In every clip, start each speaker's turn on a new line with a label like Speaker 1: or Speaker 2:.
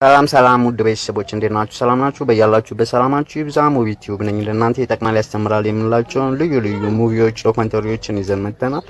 Speaker 1: ሰላም ውድ ቤተሰቦች እንዴት ናችሁ? ሰላም ናችሁ? በያላችሁበት ሰላማችሁ ይብዛ። ሙቪ ቲዩብ ነኝ። ለእናንተ ይጠቅማል ያስተምራል የምንላቸውን ልዩ ልዩ ሙቪዎች ዶክመንተሪዎችን ይዘን መጥተናል።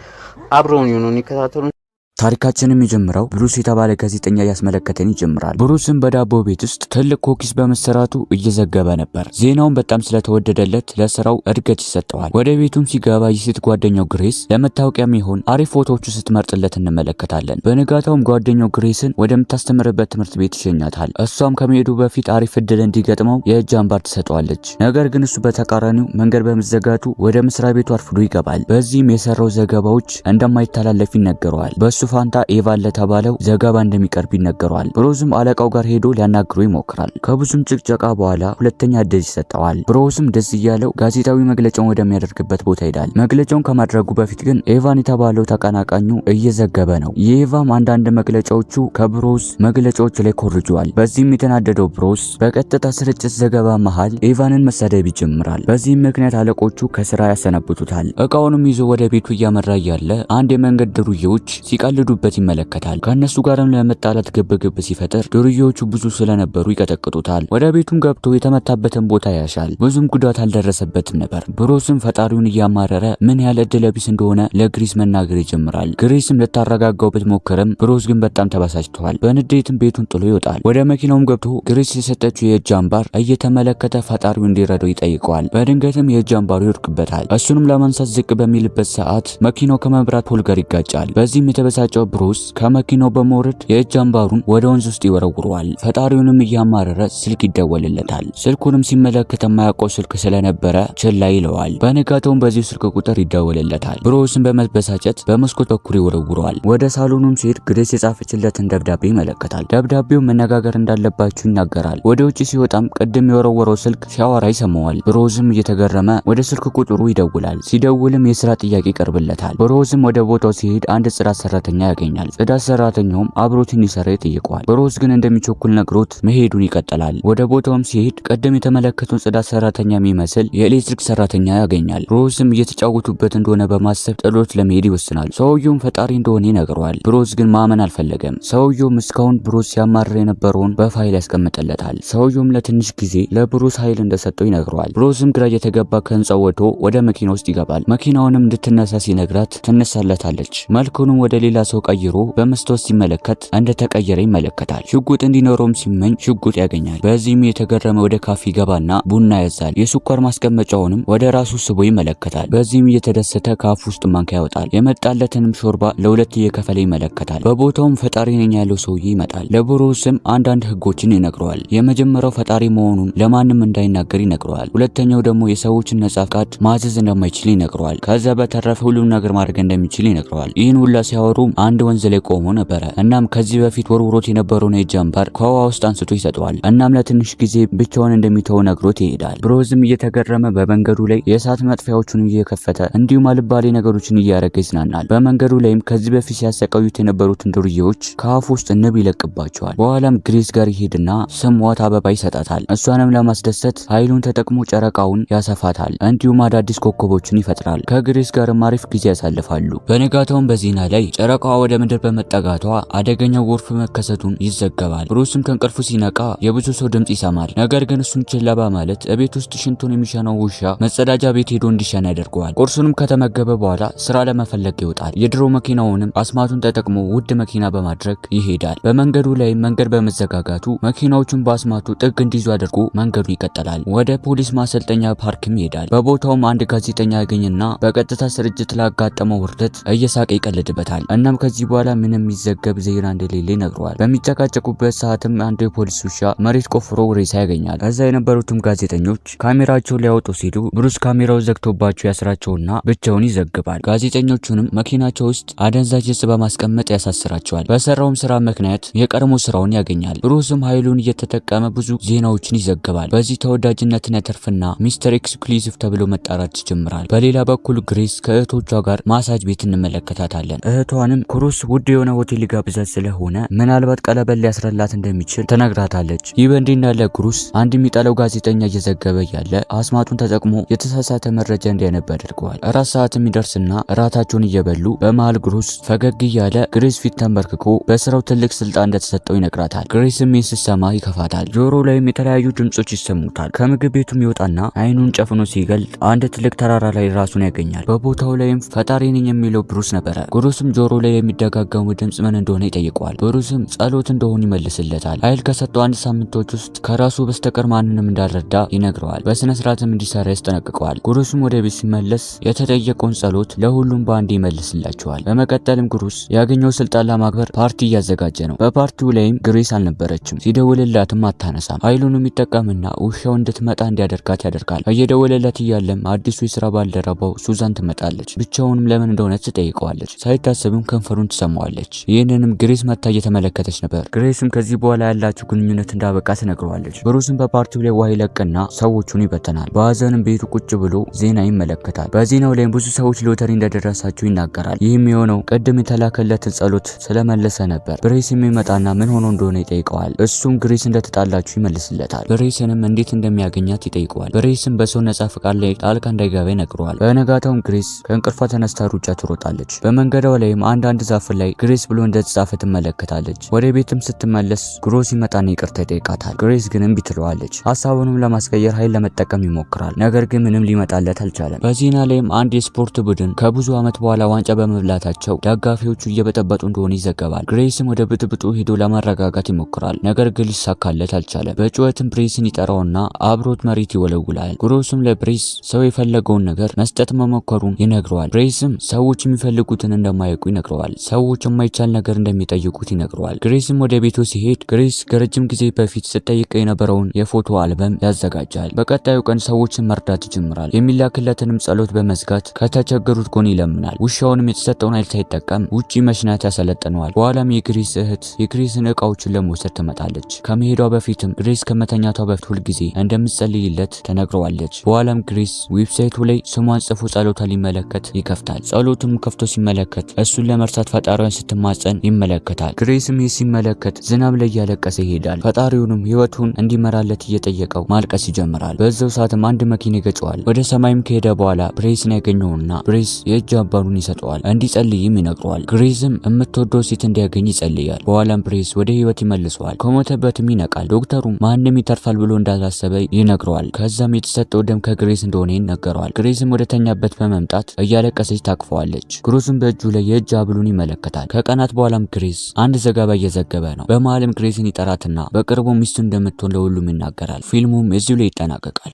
Speaker 1: አብረውን ይሁኑን፣ ይከታተሉን።
Speaker 2: ታሪካችን የሚጀምረው ብሩስ የተባለ ጋዜጠኛ ያስመለከተን ይጀምራል። ብሩስም በዳቦ ቤት ውስጥ ትልቅ ኩኪስ በመሰራቱ እየዘገበ ነበር። ዜናውን በጣም ስለተወደደለት ለስራው እድገት ይሰጠዋል። ወደ ቤቱም ሲገባ የሴት ጓደኛው ግሬስ ለመታወቂያም ይሆን አሪፍ ፎቶዎቹ ስትመርጥለት እንመለከታለን። በንጋታውም ጓደኛው ግሬስን ወደምታስተምርበት ትምህርት ቤት ይሸኛታል። እሷም ከመሄዱ በፊት አሪፍ እድል እንዲገጥመው የእጅ አምባር ትሰጠዋለች። ነገር ግን እሱ በተቃራኒው መንገድ በመዘጋቱ ወደ መስሪያ ቤቱ አርፍዶ ይገባል። በዚህም የሰራው ዘገባዎች እንደማይተላለፍ ይነገረዋል። በሱ ፋንታ ኤቫን ለተባለው ዘገባ እንደሚቀርብ ይነገረዋል። ብሮዝም አለቃው ጋር ሄዶ ሊያናግረው ይሞክራል። ከብዙም ጭቅጨቃ በኋላ ሁለተኛ እድል ይሰጠዋል። ብሮዝም ደስ እያለው ጋዜጣዊ መግለጫውን ወደሚያደርግበት ቦታ ይሄዳል። መግለጫውን ከማድረጉ በፊት ግን ኤቫን የተባለው ተቀናቃኙ እየዘገበ ነው። የኤቫም አንዳንድ መግለጫዎቹ ከብሮዝ መግለጫዎች ላይ ኮርጇል። በዚህም የተናደደው ብሮዝ በቀጥታ ስርጭት ዘገባ መሃል ኤቫንን መሳደብ ይጀምራል። በዚህም ምክንያት አለቆቹ ከስራ ያሰናብቱታል። እቃውንም ይዞ ወደ ቤቱ እያመራ እያለ አንድ የመንገድ ድሩዬዎች ሲቀልዱበት ይመለከታል። ከነሱ ጋርም ለመጣላት ግብግብ ሲፈጥር ድርዮቹ ብዙ ስለነበሩ ይቀጠቅጡታል። ወደ ቤቱም ገብቶ የተመታበትን ቦታ ያሻል። ብዙም ጉዳት አልደረሰበትም ነበር። ብሮስም ፈጣሪውን እያማረረ ምን ያህል እድለቢስ እንደሆነ ለግሪስ መናገር ይጀምራል። ግሪስም ልታረጋጋው ብትሞክርም ብሮስ ግን በጣም ተበሳጭቷል። በንዴትም ቤቱን ጥሎ ይወጣል። ወደ መኪናውም ገብቶ ግሪስ የሰጠችው የእጅ አምባር እየተመለከተ ፈጣሪው እንዲረዳው ይጠይቀዋል። በድንገትም የእጅ አምባሩ ይወድቅበታል። እሱንም ለማንሳት ዝቅ በሚልበት ሰዓት መኪናው ከመብራት ፖል ጋር ይጋጫል። በዚህም የተበሳጨው ብሩስ ከመኪናው በመውረድ የእጅ አምባሩን ወደ ወንዝ ውስጥ ይወረውረዋል። ፈጣሪውንም እያማረረ ስልክ ይደወልለታል። ስልኩንም ሲመለከት የማያውቀው ስልክ ስለነበረ ችላ ይለዋል። በንጋታውም በዚህ ስልክ ቁጥር ይደወልለታል። ብሩስን በመበሳጨት በመስኮት በኩል ይወረውረዋል። ወደ ሳሎኑም ሲሄድ ግሬስ የጻፈችለትን ደብዳቤ ይመለከታል። ደብዳቤው መነጋገር እንዳለባቸው ይናገራል። ወደ ውጭ ሲወጣም ቅድም የወረወረው ስልክ ሲያወራ ይሰማዋል። ብሩስም እየተገረመ ወደ ስልክ ቁጥሩ ይደውላል። ሲደውልም የስራ ጥያቄ ይቀርብለታል። ብሩስም ወደ ቦታው ሲሄድ አንድ ጽዳት ሰራተኛ ያገኛል። ጽዳት ሰራተኛውም አብሮት እንዲሰራ ይጠይቀዋል። ብሩስ ግን እንደሚቸኩል ነግሮት መሄዱን ይቀጥላል። ወደ ቦታውም ሲሄድ ቀደም የተመለከተውን ጽዳት ሰራተኛ የሚመስል የኤሌክትሪክ ሰራተኛ ያገኛል። ብሩስም እየተጫወቱበት እንደሆነ በማሰብ ጥሎት ለመሄድ ይወስናል። ሰውየውም ፈጣሪ እንደሆነ ይነግረዋል። ብሩስ ግን ማመን አልፈለገም። ሰውየውም እስካሁን ብሩስ ሲያማርር የነበረውን በፋይል ያስቀምጥለታል። ሰውየውም ለትንሽ ጊዜ ለብሩስ ኃይል እንደሰጠው ይነግረዋል። ብሩስም ግራ እየተገባ ከህንጻው ወጥቶ ወደ መኪና ውስጥ ይገባል። መኪናውንም እንድትነሳ ሲነግራት ትነሳለታለች። መልኩንም ወደ ሌላ ሰው ቀይሮ በመስታወት ሲመለከት እንደተቀየረ ይመለከታል። ሽጉጥ እንዲኖረውም ሲመኝ ሽጉጥ ያገኛል። በዚህም የተገረመ ወደ ካፌ ገባና ቡና ያዛል። የስኳር ማስቀመጫውንም ወደ ራሱ ስቦ ይመለከታል። በዚህም እየተደሰተ ከአፉ ውስጥ ማንካ ያወጣል። የመጣለትንም ሾርባ ለሁለት እየከፈለ ይመለከታል። በቦታውም ፈጣሪ ነኝ ያለው ሰውዬ ይመጣል። ለብሩስም አንዳንድ ህጎችን ይነግረዋል። የመጀመሪያው ፈጣሪ መሆኑን ለማንም እንዳይናገር ይነግረዋል። ሁለተኛው ደግሞ የሰዎችን ነጻ ፍቃድ ማዘዝ እንደማይችል ይነግረዋል። ከዛ በተረፈ ሁሉም ነገር ማድረግ እንደሚችል ይነግረዋል። ይህን ሁላ ሲያወሩ አንድ ወንዝ ላይ ቆሞ ነበረ። እናም ከዚህ በፊት ወርውሮት የነበረውን የእጅ አምባር ከውሃ ውስጥ አንስቶ ይሰጠዋል። እናም ለትንሽ ጊዜ ብቻውን እንደሚተው ነግሮት ይሄዳል። ብሮዝም እየተገረመ በመንገዱ ላይ የእሳት መጥፊያዎቹን እየከፈተ እንዲሁም አልባሌ ነገሮችን እያደረገ ይዝናናል። በመንገዱ ላይም ከዚህ በፊት ሲያሰቃዩት የነበሩትን ዱርዬዎች ከአፉ ውስጥ ንብ ይለቅባቸዋል። በኋላም ግሬስ ጋር ይሄድና ስሟት አበባ ይሰጣታል። እሷንም ለማስደሰት ኃይሉን ተጠቅሞ ጨረቃውን ያሰፋታል። እንዲሁም አዳዲስ ኮከቦችን ይፈጥራል። ከግሬስ ጋርም አሪፍ ጊዜ ያሳልፋሉ። በንጋታውም በዜና ላይ ጨረቃዋ ወደ ምድር በመጠጋቷ አደገኛው ጎርፍ መከሰቱን ይዘገባል። ብሩስም ከእንቅልፉ ሲነቃ የብዙ ሰው ድምጽ ይሰማል። ነገር ግን እሱን ችላ በማለት እቤት ውስጥ ሽንቱን የሚሸናው ውሻ መጸዳጃ ቤት ሄዶ እንዲሸና ያደርገዋል። ቁርሱንም ከተመገበ በኋላ ስራ ለመፈለግ ይወጣል። የድሮ መኪናውንም አስማቱን ተጠቅሞ ውድ መኪና በማድረግ ይሄዳል። በመንገዱ ላይ መንገድ በመዘጋጋቱ መኪናዎቹን በአስማቱ ጥግ እንዲይዙ አድርጎ መንገዱ ይቀጥላል። ወደ ፖሊስ ማሰልጠኛ ፓርክም ይሄዳል። በቦታውም አንድ ጋዜጠኛ ያገኝና በቀጥታ ስርጭት ላጋጠመው ውርደት እየሳቀ ይቀልድበታል። እናም ከዚህ በኋላ ምንም የሚዘገብ ዜና እንደሌለ ይነግረዋል። በሚጨቃጨቁበት ሰዓትም አንድ የፖሊስ ውሻ መሬት ቆፍሮ ሬሳ ያገኛል። ከዛ የነበሩትም ጋዜጠኞች ካሜራቸውን ሊያወጡ ሲሉ ብሩስ ካሜራው ዘግቶባቸው ያስራቸውና ብቻውን ይዘግባል። ጋዜጠኞቹንም መኪናቸው ውስጥ አደንዛዥ እጽ በማስቀመጥ ያሳስራቸዋል። በሰራውም ስራ ምክንያት የቀድሞ ስራውን ያገኛል። ብሩስም ኃይሉን እየተጠቀመ ብዙ ዜናዎችን ይዘግባል። በዚህ ተወዳጅነትን ያተርፍና ሚስተር ኤክስክሉሲቭ ተብሎ መጣራት ይጀምራል። በሌላ በኩል ግሬስ ከእህቶቿ ጋር ማሳጅ ቤት እንመለከታታለን። እህቷንም ቢሆንም ክሩስ ውድ የሆነ ሆቴል ሊጋብዛት ስለሆነ ምናልባት ቀለበት ሊያስረላት እንደሚችል ትነግራታለች። ይህ በእንዲህ እንዳለ ክሩስ አንድ የሚጠላው ጋዜጠኛ እየዘገበ ያለ አስማቱን ተጠቅሞ የተሳሳተ መረጃ እንዲያነብ ያደርገዋል። 4 ሰዓት የሚደርስና እራታቸውን እየበሉ በመሃል ክሩስ ፈገግ እያለ ግሬስ ፊት ተንበርክኮ በስራው ትልቅ ስልጣን እንደተሰጠው ይነግራታል። ግሬስም ይህን ስትሰማ ይከፋታል። ጆሮ ላይም የተለያዩ ድምጾች ይሰሙታል። ከምግብ ቤቱም ይወጣና አይኑን ጨፍኖ ሲገልጥ አንድ ትልቅ ተራራ ላይ ራሱን ያገኛል። በቦታው ላይም ፈጣሪ ነኝ የሚለው ብሩስ ነበረ። ክሩስም ጆሮ ላይ የሚደጋገሙ ድምጽ ምን እንደሆነ ይጠይቀዋል። ብሩስም ጸሎት እንደሆነ ይመልስለታል። ኃይል ከሰጠው 1 ሳምንቶች ውስጥ ከራሱ በስተቀር ማንንም እንዳልረዳ ይነግረዋል። በስነ ስርዓትም እንዲሰራ ያስጠነቅቀዋል። ክሩስም ወደ ቤት ሲመለስ የተጠየቀውን ጸሎት ለሁሉም በአንድ ይመልስላቸዋል። በመቀጠልም ክሩስ ያገኘው ስልጣን ለማክበር ፓርቲ እያዘጋጀ ነው። በፓርቲው ላይም ግሬስ አልነበረችም። ሲደውልላትም አታነሳም። ኃይሉንም ይጠቀምና ውሻው እንድትመጣ እንዲያደርጋት ያደርጋል። እየደወለለት እያለም አዲሱ የስራ ባልደረባው ሱዛን ትመጣለች። ብቻውንም ለምን እንደሆነ ትጠይቀዋለች። ሳይታሰብም ከንፈሩን ትሰማዋለች። ይህንንም ግሬስ መታ እየተመለከተች ነበር። ግሬስም ከዚህ በኋላ ያላቸው ግንኙነት እንዳበቃ ትነግረዋለች። ብሩስም በፓርቲው ላይ ውሃ ይለቅና ሰዎቹን ይበተናል። በሀዘንም ቤቱ ቁጭ ብሎ ዜና ይመለከታል። በዜናው ላይም ብዙ ሰዎች ሎተሪ እንደደረሳቸው ይናገራል። ይህም የሆነው ቅድም የተላከለትን ጸሎት ስለመለሰ ነበር። ብሬስም ይመጣና ምን ሆኖ እንደሆነ ይጠይቀዋል። እሱም ግሬስ እንደተጣላችሁ ይመልስለታል። ብሬስንም እንዴት እንደሚያገኛት ይጠይቀዋል። ብሬስም በሰው ነጻ ፍቃድ ላይ ጣልቃ እንዳይገባ ይነግረዋል። በነጋታውም ግሬስ ከእንቅልፏ ተነስታ ሩጫ ትሮጣለች። በመንገዷ ላይም አንድ ዛፍ ላይ ግሬስ ብሎ እንደተጻፈ ትመለከታለች። ወደ ቤትም ስትመለስ ግሮስ ይመጣና ይቅርታ ይጠይቃታል። ግሬስ ግን እምቢ ትለዋለች። ሀሳቡንም ለማስቀየር ኃይል ለመጠቀም ይሞክራል። ነገር ግን ምንም ሊመጣለት አልቻለም። በዜና ላይም አንድ የስፖርት ቡድን ከብዙ ዓመት በኋላ ዋንጫ በመብላታቸው ደጋፊዎቹ እየበጠበጡ እንደሆነ ይዘገባል። ግሬስም ወደ ብጥብጡ ሄዶ ለማረጋጋት ይሞክራል። ነገር ግን ሊሳካለት አልቻለም። በጩኸትም ብሬስን ይጠራውና አብሮት መሬት ይወለውላል። ግሮስም ለብሬስ ሰው የፈለገውን ነገር መስጠት መሞከሩን ይነግረዋል። ብሬስም ሰዎች የሚፈልጉትን እንደማያውቁ ይነግረዋል። ሰዎች የማይቻል ነገር እንደሚጠይቁት ይነግረዋል። ግሬስም ወደ ቤቱ ሲሄድ ግሬስ ከረጅም ጊዜ በፊት ስትጠይቀው የነበረውን የፎቶ አልበም ያዘጋጃል። በቀጣዩ ቀን ሰዎችን መርዳት ይጀምራል። የሚላክለትንም ጸሎት በመዝጋት ከተቸገሩት ጎን ይለምናል። ውሻውንም የተሰጠውን ኃይል ሳይጠቀም ውጪ መሽናት ያሰለጥነዋል። በኋላም የግሬስ እህት የግሬስን እቃዎችን ለመውሰድ ትመጣለች። ከመሄዷ በፊትም ግሬስ ከመተኛቷ በፊት ሁልጊዜ እንደምትጸልይለት ተነግረዋለች። በኋላም ግሬስ ዌብሳይቱ ላይ ስሟን ጽፎ ጸሎቷን ሊመለከት ይከፍታል። ጸሎቱም ከፍቶ ሲመለከት እሱን ለመርሳት ፈጣሪዋን ስትማጸን ይመለከታል። ግሬስም ይህ ሲመለከት ዝናብ ላይ እያለቀሰ ይሄዳል። ፈጣሪውንም ህይወቱን እንዲመራለት እየጠየቀው ማልቀስ ይጀምራል። በዛው ሰዓትም አንድ መኪና ይገጨዋል። ወደ ሰማይም ከሄደ በኋላ ብሬስን ያገኘውና ብሬስ የእጅ አባሩን ይሰጠዋል። እንዲጸልይም ይነግረዋል። ግሬስም የምትወደው ሴት እንዲያገኝ ይጸልያል። በኋላም ብሬስ ወደ ህይወት ይመልሰዋል። ከሞተበትም ይነቃል። ዶክተሩም ማንም ይተርፋል ብሎ እንዳላሰበ ይነግረዋል። ከዛም የተሰጠው ደም ከግሬስ እንደሆነ ይነገረዋል። ግሬስም ወደ ተኛበት በመምጣት እያለቀሰች ታቅፈዋለች። ግሩስም በእጁ ላይ የእጅ ሀብሉን ይመለከታል። ከቀናት በኋላም ግሬስ አንድ ዘገባ እየዘገበ ነው። በመሀልም ግሬስን ይጠራትና በቅርቡ ሚስቱ እንደምትሆን ለሁሉም ይናገራል። ፊልሙም እዚሁ ላይ ይጠናቀቃል።